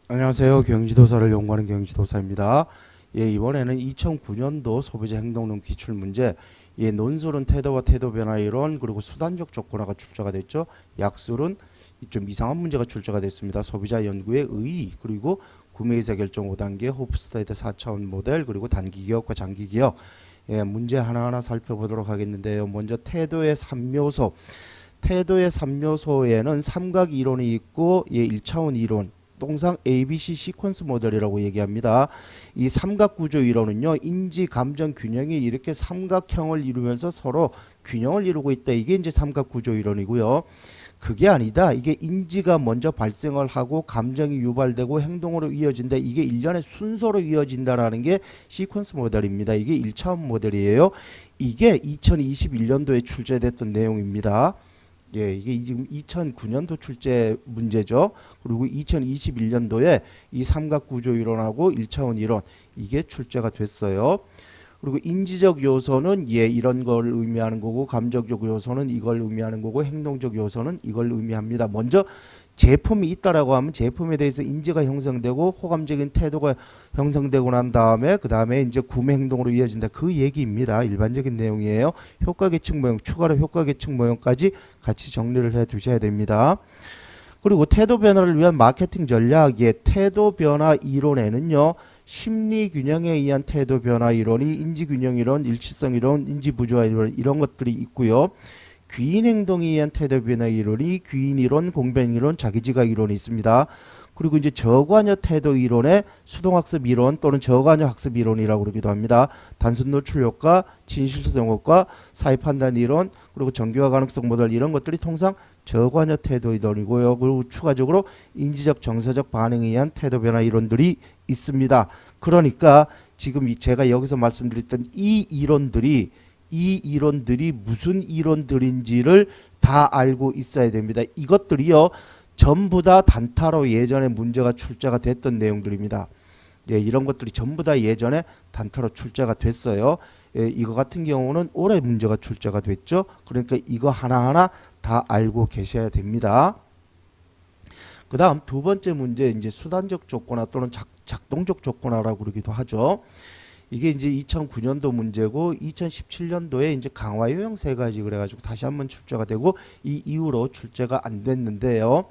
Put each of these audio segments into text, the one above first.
안녕하세요. 경지도사를 연구하는 경지도사입니다. 예, 이번에는 2009년도 소비자 행동론 기출 문제, 예, 논술은 태도와 태도 변화 이론 그리고 수단적 조건화가 출제가 됐죠. 약술은 좀 이상한 문제가 출제가 됐습니다. 소비자 연구의 의의 그리고 구매의사 결정 5단계 호프스타드 4차원 모델 그리고 단기 기업과 장기 기업, 예, 문제 하나하나 살펴보도록 하겠는데요. 먼저 태도의 3요소, 태도의 3요소에는 삼각 이론이 있고, 예, 1차원 이론 통상 ABC 시퀀스 모델이라고 얘기합니다. 이 삼각구조 이론은요, 인지, 감정, 균형이 이렇게 삼각형을 이루면서 서로 균형을 이루고 있다. 이게 이제 삼각구조 이론이고요. 그게 아니다. 이게 인지가 먼저 발생을 하고 감정이 유발되고 행동으로 이어진다. 이게 일련의 순서로 이어진다라는 게 시퀀스 모델입니다. 이게 1차원 모델이에요. 이게 2021년도에 출제됐던 내용입니다. 예, 이게 지금 2009년도 출제 문제죠. 그리고 2021년도에 이 삼각구조 이론하고 1차원 이론 이게 출제가 됐어요. 그리고 인지적 요소는 예 이런 걸 의미하는 거고, 감정적 요소는 이걸 의미하는 거고, 행동적 요소는 이걸 의미합니다. 먼저 제품이 있다라고 하면 제품에 대해서 인지가 형성되고 호감적인 태도가 형성되고 난 다음에 그 다음에 이제 구매 행동으로 이어진다. 그 얘기입니다. 일반적인 내용이에요. 효과 계측 모형, 추가로 효과 계측 모형까지 같이 정리를 해 두셔야 됩니다. 그리고 태도 변화를 위한 마케팅 전략의 태도 변화 이론에는요, 심리 균형에 의한 태도 변화 이론이 인지 균형 이론, 일치성 이론, 인지 부조화 이론 이런 것들이 있고요. 귀인 행동에 의한 태도 변화 이론이 귀인 이론, 공변 이론, 자기지각 이론이 있습니다. 그리고 이제 저관여 태도 이론의 수동학습 이론 또는 저관여 학습 이론이라고 그러기도 합니다. 단순 노출 효과, 진실성 효과, 사회 판단 이론, 그리고 정교화 가능성 모델 이런 것들이 통상 저관여 태도 이론이고요. 그리고 추가적으로 인지적 정서적 반응에 의한 태도 변화 이론들이 있습니다. 그러니까 지금 제가 여기서 말씀드렸던 이 이론들이 무슨 이론들인지를 다 알고 있어야 됩니다. 이것들이요, 전부 다 단타로 예전에 문제가 출제가 됐던 내용들입니다. 예, 이런 것들이 전부 다 예전에 단타로 출제가 됐어요. 예, 이거 같은 경우는 올해 문제가 출제가 됐죠. 그러니까 이거 하나하나 다 알고 계셔야 됩니다. 그 다음 두 번째 문제, 이제 수단적 조건화 또는 작동적 조건화라고 그러기도 하죠. 이게 이제 2009년도 문제고 2017년도에 이제 강화 요령 세 가지 그래가지고 다시 한번 출제가 되고 이 이후로 출제가 안 됐는데요.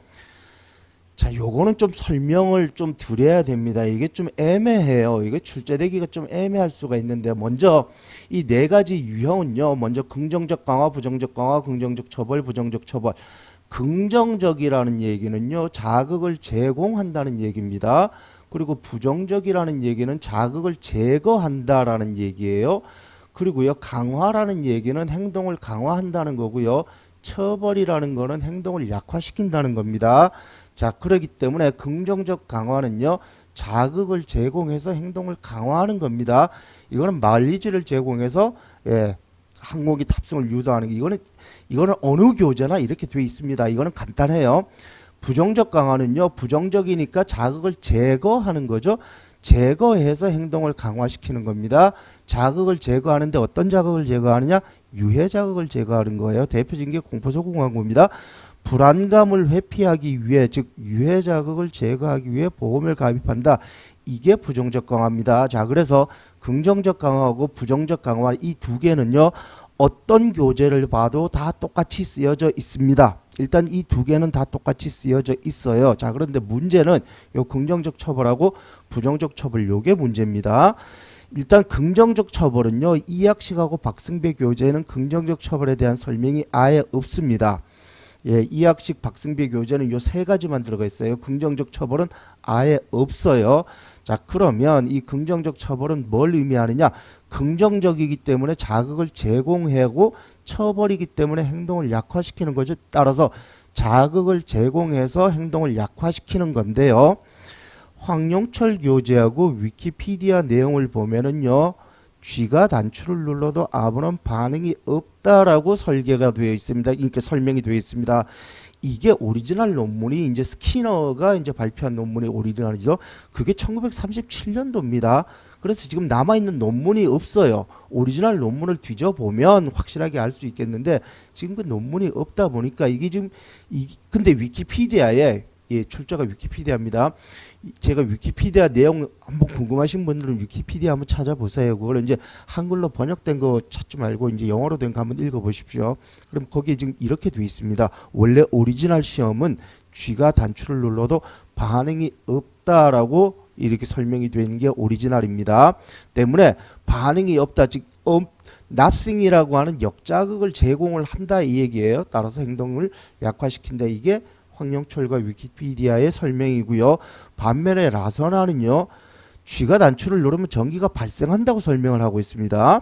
자, 요거는 좀 설명을 좀 드려야 됩니다. 이게 좀 애매해요. 이게 출제되기가 좀 애매할 수가 있는데, 먼저 이 네 가지 유형은요, 먼저 긍정적 강화, 부정적 강화, 긍정적 처벌, 부정적 처벌. 긍정적이라는 얘기는요, 자극을 제공한다는 얘기입니다. 그리고 부정적이라는 얘기는 자극을 제거한다라는 얘기예요. 그리고요, 강화라는 얘기는 행동을 강화한다는 거고요. 처벌이라는 거는 행동을 약화시킨다는 겁니다. 자, 그렇기 때문에 긍정적 강화는요, 자극을 제공해서 행동을 강화하는 겁니다. 이거는 마일리지를 제공해서, 예, 항목이 탑승을 유도하는 게, 이거는 어느 교재나 이렇게 돼 있습니다. 이거는 간단해요. 부정적 강화는요, 부정적이니까 자극을 제거하는 거죠. 제거해서 행동을 강화시키는 겁니다. 자극을 제거하는데 어떤 자극을 제거하느냐? 유해 자극을 제거하는 거예요. 대표적인 게 공포소공황고입니다. 불안감을 회피하기 위해, 즉 유해 자극을 제거하기 위해 보험을 가입한다. 이게 부정적 강화입니다. 자, 그래서 긍정적 강화하고 부정적 강화 이 두 개는요, 어떤 교재를 봐도 다 똑같이 쓰여져 있습니다. 일단 이 두 개는 다 똑같이 쓰여져 있어요. 자, 그런데 문제는 요 긍정적 처벌하고 부정적 처벌, 요게 문제입니다. 일단 긍정적 처벌은요, 이학식하고 박승배 교재는 긍정적 처벌에 대한 설명이 아예 없습니다. 예, 이학식 박승배 교재는 요 세 가지만 들어가 있어요. 긍정적 처벌은 아예 없어요. 자, 그러면 이 긍정적 처벌은 뭘 의미하느냐? 긍정적이기 때문에 자극을 제공하고 처벌이기 때문에 행동을 약화시키는 거죠. 따라서 자극을 제공해서 행동을 약화시키는 건데요. 황용철 교재하고 위키피디아 내용을 보면은요, 쥐가 단추를 눌러도 아무런 반응이 없다라고 설계가 되어 있습니다. 그러니까 설명이 되어 있습니다. 이게 오리지널 논문이 이제 스키너가 이제 발표한 논문의 오리지널이죠. 그게 1937년도입니다. 그래서 지금 남아있는 논문이 없어요. 오리지널 논문을 뒤져보면 확실하게 알 수 있겠는데 지금 그 논문이 없다 보니까 이게 지금 근데 위키피디아에, 예, 출처가 위키피디아입니다. 제가 위키피디아 내용 한번 궁금하신 분들은 위키피디아 한번 찾아보세요. 그걸 이제 한글로 번역된 거 찾지 말고 이제 영어로 된 거 한번 읽어보십시오. 그럼 거기에 지금 이렇게 돼 있습니다. 원래 오리지널 시험은 쥐가 단추를 눌러도 반응이 없다라고 이렇게 설명이 되는 게 오리지널입니다. 때문에 반응이 없다, 즉 nothing이라고 하는 역자극을 제공을 한다 이 얘기예요. 따라서 행동을 약화시킨다. 이게 황영철과 위키피디아의 설명이고요. 반면에 라서나는요, 쥐가 단추를 누르면 전기가 발생한다고 설명을 하고 있습니다.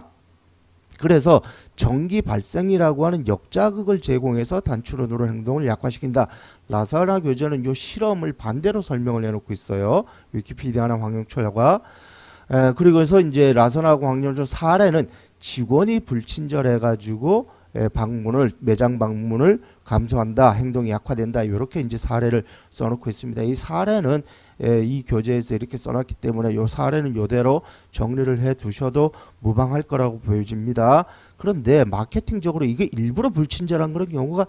그래서 전기 발생이라고 하는 역자극을 제공해서 단추를 누르는 행동을 약화시킨다. 라서나 교재는 이 실험을 반대로 설명을 해놓고 있어요. 위키피디아나 황영철과. 그리고 해서 이제 라서나하고 황영철 사례는 직원이 불친절해가지고 매장 방문을 감소한다, 행동이 약화된다, 이렇게 이제 사례를 써놓고 있습니다. 이 사례는 이 교재에서 이렇게 써놨기 때문에 이 사례는 이대로 정리를 해 두셔도 무방할 거라고 보여집니다. 그런데 마케팅적으로 이게 일부러 불친절한 그런 경우가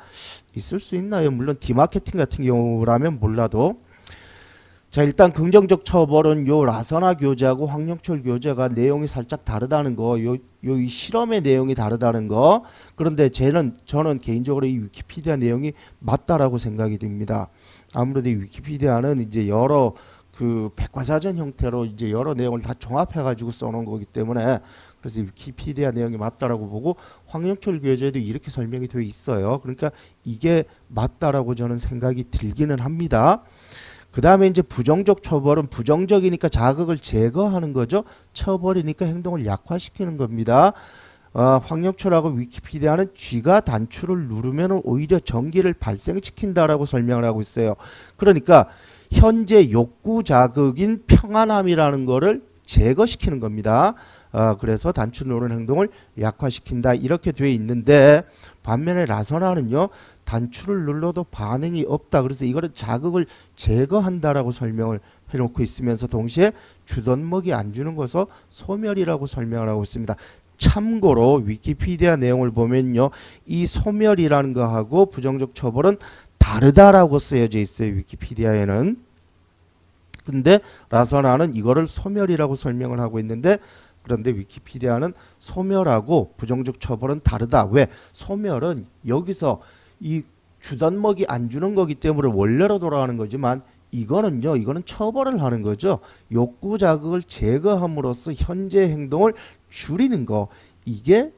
있을 수 있나요? 물론 디마케팅 같은 경우라면 몰라도. 자, 일단 긍정적 처벌은 요 라서나 교재하고 황영철 교재가 내용이 살짝 다르다는 거, 요 실험의 내용이 다르다는 거. 그런데 저는 개인적으로 이 위키피디아 내용이 맞다라고 생각이 듭니다. 아무래도 이 위키피디아는 이제 여러 그 백과사전 형태로 이제 여러 내용을 다 종합해가지고 써놓은 거기 때문에, 그래서 위키피디아 내용이 맞다라고 보고 황영철 교재에도 이렇게 설명이 되어 있어요. 그러니까 이게 맞다라고 저는 생각이 들기는 합니다. 그 다음에 이제 부정적 처벌은 부정적이니까 자극을 제거하는 거죠. 처벌이니까 행동을 약화시키는 겁니다. 황영철하고 위키피디아는 쥐가 단추를 누르면 오히려 전기를 발생시킨다라고 설명을 하고 있어요. 그러니까 현재 욕구 자극인 평안함이라는 거를 제거시키는 겁니다. 그래서 단추 누르는 행동을 약화시킨다, 이렇게 되어 있는데, 반면에 라서나는요, 단추를 눌러도 반응이 없다. 그래서 이거를 자극을 제거한다라고 설명을 해놓고 있으면서 동시에 주던 먹이 안 주는 것을 소멸이라고 설명을 하고 있습니다. 참고로 위키피디아 내용을 보면요, 이 소멸이라는 거하고 부정적 처벌은 다르다라고 쓰여져 있어요. 위키피디아에는. 근데 라서나는 이거를 소멸이라고 설명을 하고 있는데, 그런데 위키피디아는 소멸하고 부정적 처벌은 다르다. 왜? 소멸은 여기서 이 주던 먹이 안 주는 거기 때문에 원래로 돌아가는 거지만, 이거는 처벌을 하는 거죠. 욕구 자극을 제거함으로써 현재 행동을 줄이는 거, 이게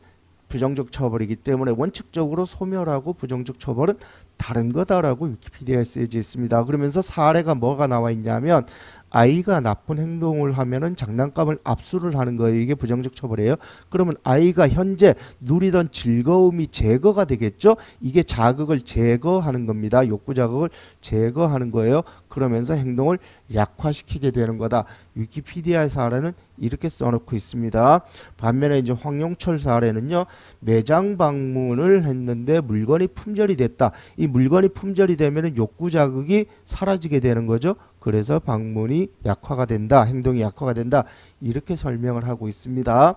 부정적 처벌이기 때문에 원칙적으로 소멸하고 부정적 처벌은 다른 거다라고 위키피디아에 쓰여져 있습니다. 그러면서 사례가 뭐가 나와 있냐면, 아이가 나쁜 행동을 하면은 장난감을 압수를 하는 거예요. 이게 부정적 처벌이에요. 그러면 아이가 현재 누리던 즐거움이 제거가 되겠죠. 이게 자극을 제거하는 겁니다. 욕구 자극을 제거하는 거예요. 그러면서 행동을 약화시키게 되는 거다. 위키피디아의 사례는 이렇게 써놓고 있습니다. 반면에 이제 황영철 사례는요, 매장 방문을 했는데 물건이 품절이 됐다. 이 물건이 품절이 되면은 욕구 자극이 사라지게 되는 거죠. 그래서 방문이 약화가 된다, 행동이 약화가 된다, 이렇게 설명을 하고 있습니다.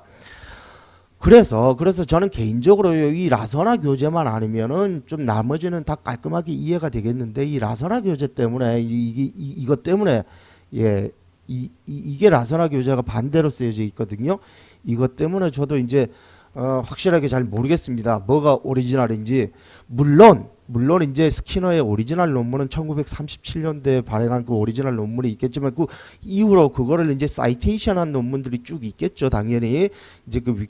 그래서 저는 개인적으로 이 라서나 교재만 아니면은 좀 나머지는 다 깔끔하게 이해가 되겠는데, 이 라서나 교재 때문에 이것 때문에 이게 라서나 교재가 반대로 쓰여져 있거든요. 이것 때문에 저도 이제 확실하게 잘 모르겠습니다. 뭐가 오리지널인지. 물론 이제 스키너의 오리지널 논문은 1937년대에 발행한 그 오리지널 논문이 있겠지만, 그 이후로 그거를 이제 사이테이션한 논문들이 쭉 있겠죠. 당연히 이제 그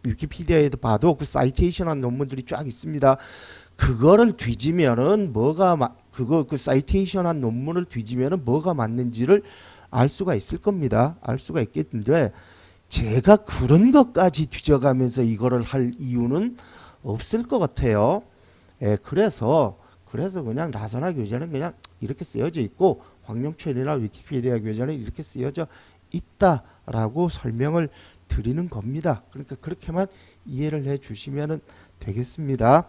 위키피디아에도 봐도 그 사이테이션한 논문들이 쫙 있습니다. 그거를 뒤지면은 그 사이테이션한 논문을 뒤지면은 뭐가 맞는지를 알 수가 있을 겁니다. 알 수가 있겠는데, 제가 그런 것까지 뒤져가면서 이거를 할 이유는 없을 것 같아요. 그래서 그냥 라서나 교재는 그냥 이렇게 쓰여져 있고, 황영철이나 위키피디아 교재는 이렇게 쓰여져 있다라고 설명을 드리는 겁니다. 그러니까 그렇게만 이해를 해 주시면 되겠습니다.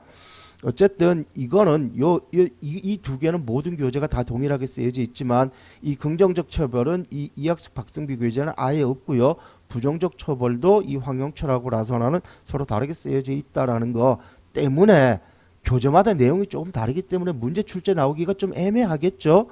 어쨌든 이거는 이 두 개는 모든 교재가 다 동일하게 쓰여져 있지만, 이 긍정적 처벌은 이 이학식 박승비 교재는 아예 없고요. 부정적 처벌도 이 황영철하고 라서나는 서로 다르게 쓰여져 있다라는 거 때문에 교재마다 내용이 조금 다르기 때문에 문제 출제 나오기가 좀 애매하겠죠.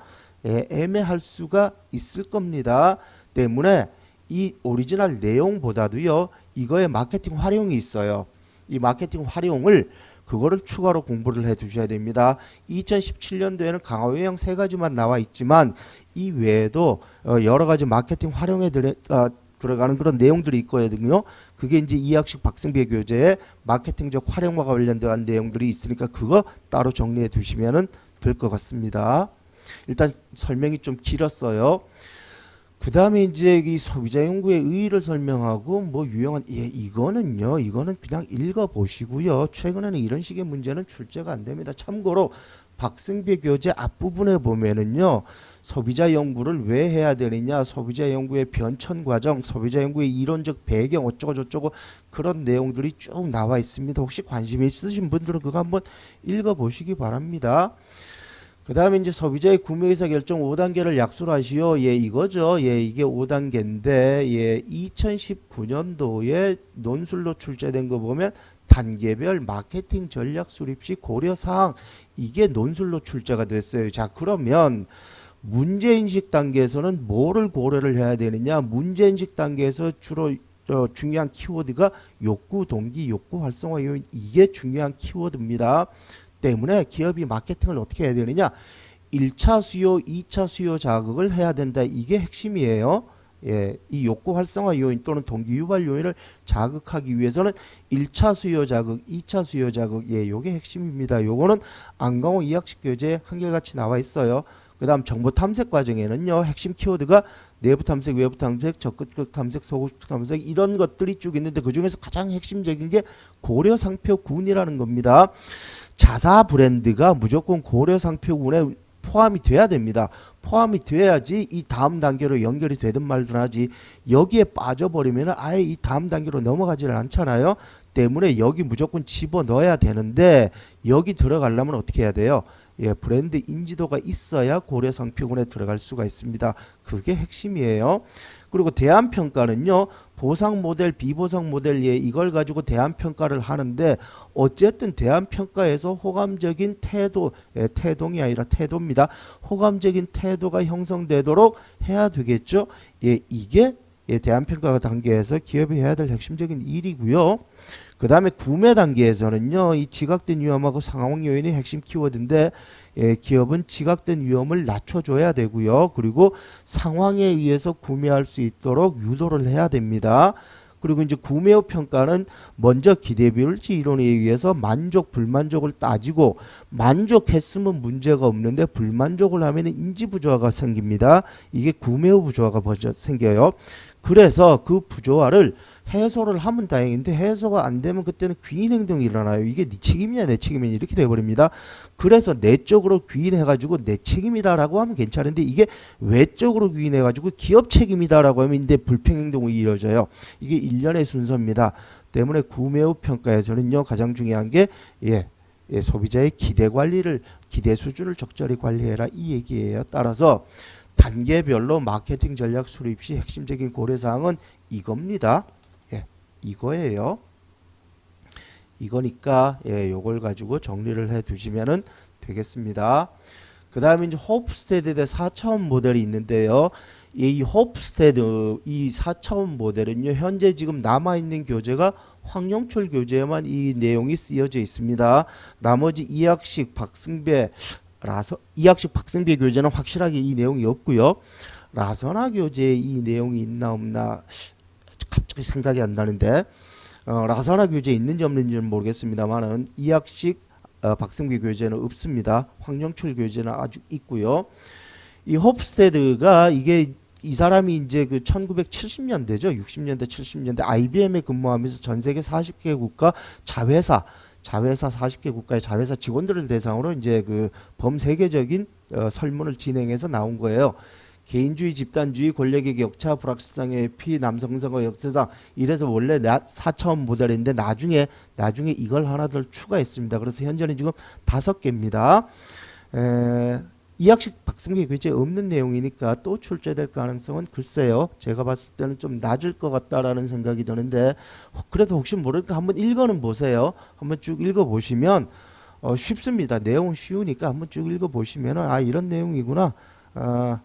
예, 애매할 수가 있을 겁니다. 때문에 이 오리지널 내용보다도요, 이거의 마케팅 활용이 있어요. 이 마케팅 활용을 그거를 추가로 공부를 해 두셔야 됩니다. 2017년도에는 강화 요령 3가지만 나와 있지만 이 외에도 여러 가지 마케팅 활용에 들어가는 그런 내용들이 있거든요. 그게 이제 이학식 박승배 교재의 마케팅적 활용과 관련된 내용들이 있으니까 그거 따로 정리해 두시면 될 것 같습니다. 일단 설명이 좀 길었어요. 그 다음에 이제 이 소비자 연구의 의의를 설명하고 뭐 유용한, 이거는 그냥 읽어보시고요. 최근에는 이런 식의 문제는 출제가 안 됩니다. 참고로 박승배 교재 앞부분에 보면은요, 소비자 연구를 왜 해야 되느냐, 소비자 연구의 변천 과정, 소비자 연구의 이론적 배경 어쩌고 저쩌고 그런 내용들이 쭉 나와 있습니다. 혹시 관심 있으신 분들은 그거 한번 읽어보시기 바랍니다. 그 다음에 이제 소비자의 구매의사 결정 5단계를 약술하시오. 이거죠. 이게 5단계인데, 2019년도에 논술로 출제된 거 보면 단계별 마케팅 전략 수립 시 고려사항, 이게 논술로 출제가 됐어요. 자, 그러면 문제인식 단계에서는 뭐를 고려를 해야 되느냐? 문제인식 단계에서 주로 중요한 키워드가 욕구, 동기, 욕구 활성화 요인, 이게 중요한 키워드입니다. 때문에 기업이 마케팅을 어떻게 해야 되느냐, 1차 수요, 2차 수요 자극을 해야 된다. 이게 핵심이에요. 이 욕구 활성화 요인 또는 동기 유발 요인을 자극하기 위해서는 1차 수요 자극, 2차 수요 자극, 요게 핵심입니다. 요거는 안강호 이학식 교재에 한결같이 나와 있어요. 그 다음 정보 탐색 과정에는요, 핵심 키워드가 내부 탐색, 외부 탐색, 적극적 탐색, 소극적 탐색, 이런 것들이 쭉 있는데 그 중에서 가장 핵심적인 게 고려 상표군이라는 겁니다. 자사 브랜드가 무조건 고려 상표군에 포함이 돼야 됩니다. 포함이 돼야지 이 다음 단계로 연결이 되든 말든 하지, 여기에 빠져버리면 아예 이 다음 단계로 넘어가지를 않잖아요. 때문에 여기 무조건 집어넣어야 되는데, 여기 들어가려면 어떻게 해야 돼요? 브랜드 인지도가 있어야 고려 상표군에 들어갈 수가 있습니다. 그게 핵심이에요. 그리고 대안평가는요, 보상 모델, 비보상 모델, 이걸 가지고 대안평가를 하는데, 어쨌든 대안평가에서 호감적인 태도, 태동이 아니라 태도입니다. 호감적인 태도가 형성되도록 해야 되겠죠. 이게 대안평가 단계에서 기업이 해야 될 핵심적인 일이고요. 그 다음에 구매 단계에서는요, 이 지각된 위험하고 상황 요인이 핵심 키워드인데, 기업은 지각된 위험을 낮춰줘야 되고요. 그리고 상황에 의해서 구매할 수 있도록 유도를 해야 됩니다. 그리고 이제 구매 후 평가는 먼저 기대비율치 이론에 의해서 만족, 불만족을 따지고, 만족했으면 문제가 없는데 불만족을 하면 인지 부조화가 생깁니다. 이게 구매 후 부조화가 먼저 생겨요. 그래서 그 부조화를 해소를 하면 다행인데, 해소가 안 되면 그때는 귀인 행동이 일어나요. 이게 네 책임이냐 내 책임이냐 이렇게 돼버립니다. 그래서 내적으로 귀인해가지고 내 책임이다라고 하면 괜찮은데, 이게 외적으로 귀인해가지고 기업 책임이다라고 하면 이제 불평행동이 이루어져요. 이게 일련의 순서입니다. 때문에 구매 후 평가에서는요, 가장 중요한 게 소비자의 기대 관리를, 기대 수준을 적절히 관리해라, 이 얘기예요. 따라서 단계별로 마케팅 전략 수립 시 핵심적인 고려사항은 이겁니다. 이거예요. 이거니까 요걸 가지고 정리를 해 두시면 되겠습니다. 그 다음에 이제 호프스테드에 대해 4차원 모델이 있는데요. 이 호프스테드, 이 4차원 모델은요, 현재 지금 남아있는 교재가 황영철 교재에만 이 내용이 쓰여져 있습니다. 나머지 이학식 박승배 교재는 확실하게 이 내용이 없고요. 라서나 교재에 이 내용이 있나 없나 갑자기 생각이 안 나는데, 라서나 교재에 있는지 없는지는 모르겠습니다만은 이학식 박승규 교재는 없습니다. 황영철 교재는 아직 있고요. 이 호프스테드가 이 사람이 이제 그 1970년대죠. 60년대 70년대 IBM에 근무하면서 전 세계 40개 국가 자회사 40개 국가의 자회사 직원들을 대상으로 이제 그 범세계적인 설문을 진행해서 나온 거예요. 개인주의, 집단주의, 권력의 격차, 불확실성의 피, 남성성의 역세상, 이래서 원래 4차원 모델인데 나중에 이걸 하나 더 추가했습니다. 그래서 현재는 지금 5개입니다. 이학식 박승규 교재에 없는 내용이니까 또 출제될 가능성은 글쎄요. 제가 봤을 때는 좀 낮을 것 같다라는 생각이 드는데, 그래도 혹시 모르니까 한번 읽어는 보세요. 한번 쭉 읽어보시면 쉽습니다. 내용은 쉬우니까 한번 쭉 읽어보시면 아 이런 내용이구나.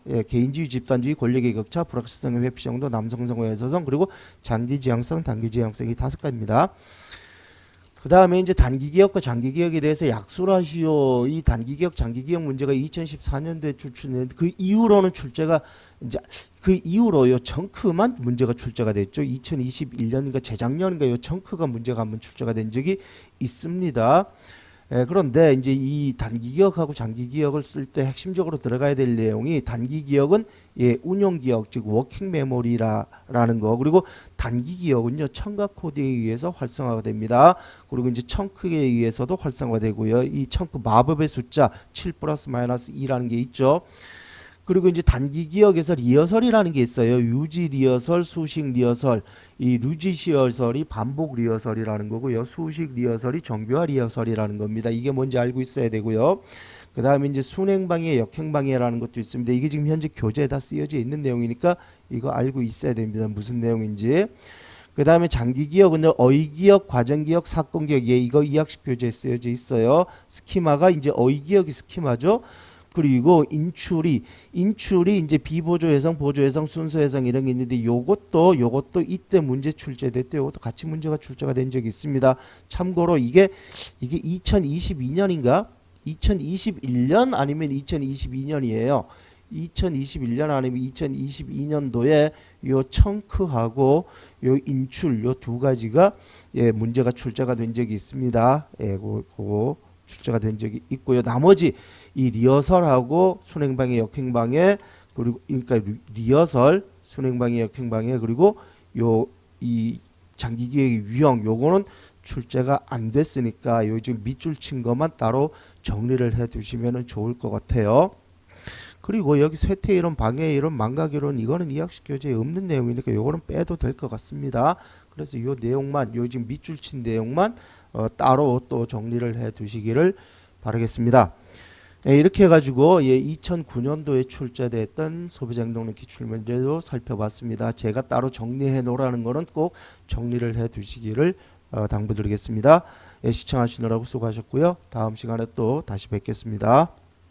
예, 개인주의, 집단주의, 권력의 격차, 불확실성의 회피 정도, 남성성의 여성성, 그리고 장기지향성, 단기지향성이 5가지입니다. 그 다음에 이제 단기기억과 장기기억에 대해서 약술하시오. 이 단기기억, 장기기억 문제가 2014년도에 출제됐는데 그 이후로는 출제가 이제 그 이후로 요 청크만 문제가 출제가 됐죠. 2021년인가 재작년인가 요 청크가 문제가 한번 출제가 된 적이 있습니다. 예, 그런데 이제 이 단기 기억하고 장기 기억을 쓸 때 핵심적으로 들어가야 될 내용이 단기 기억은 예, 운용 기억 즉 워킹 메모리라는 거 그리고 단기 기억은요 청각 코드에 의해서 활성화가 됩니다. 그리고 이제 청크에 의해서도 활성화가 되고요. 이 청크 마법의 숫자 7 플러스 마이너스 2라는 게 있죠. 그리고 이제 단기 기억에서 리허설이라는 게 있어요. 유지 리허설, 수식 리허설. 이 유지 리허설이 반복 리허설이라는 거고요. 수식 리허설이 정교화 리허설이라는 겁니다. 이게 뭔지 알고 있어야 되고요. 그 다음에 이제 순행방해, 역행방해라는 것도 있습니다. 이게 지금 현재 교재에다 쓰여져 있는 내용이니까 이거 알고 있어야 됩니다. 무슨 내용인지. 그 다음에 장기 기억은 어휘 기억, 과정 기억, 사건 기억. 예, 이거 2학식 교재에 쓰여져 있어요. 스키마가 이제 어휘 기억이 스키마죠. 그리고 인출이 이제 비보조 해성, 보조 해성, 순서 해성 이런 게 있는데 요것도 이때 문제 출제됐대. 요것도 같이 문제가 출제가 된 적이 있습니다. 참고로 이게 2022년인가? 2021년 아니면 2022년이에요. 2021년 아니면 2022년도에 요 청크하고 요 인출 요 두 가지가 예, 문제가 출제가 된 적이 있습니다. 예, 그거 출제가 된 적이 있고요. 나머지 이 리허설하고 순행방해, 역행방해 그리고 그러니까 리허설, 순행방해, 역행방해 그리고 요 이 장기기획의 유형 요거는 출제가 안 됐으니까 요 지금 밑줄 친 것만 따로 정리를 해 두시면 좋을 것 같아요. 그리고 여기 쇠퇴 이론, 방해 이론, 망각 이론 이거는 2학식 교재에 없는 내용이니까 요거는 빼도 될 것 같습니다. 그래서 요 내용만 요 지금 밑줄 친 내용만 따로 또 정리를 해 두시기를 바라겠습니다. 예, 이렇게 해가지고 예, 2009년도에 출제됐던 소비자 행동론 기출문제도 살펴봤습니다. 제가 따로 정리해 놓으라는 거는 꼭 정리를 해 두시기를 당부드리겠습니다. 예, 시청하시느라고 수고하셨고요. 다음 시간에 또 다시 뵙겠습니다.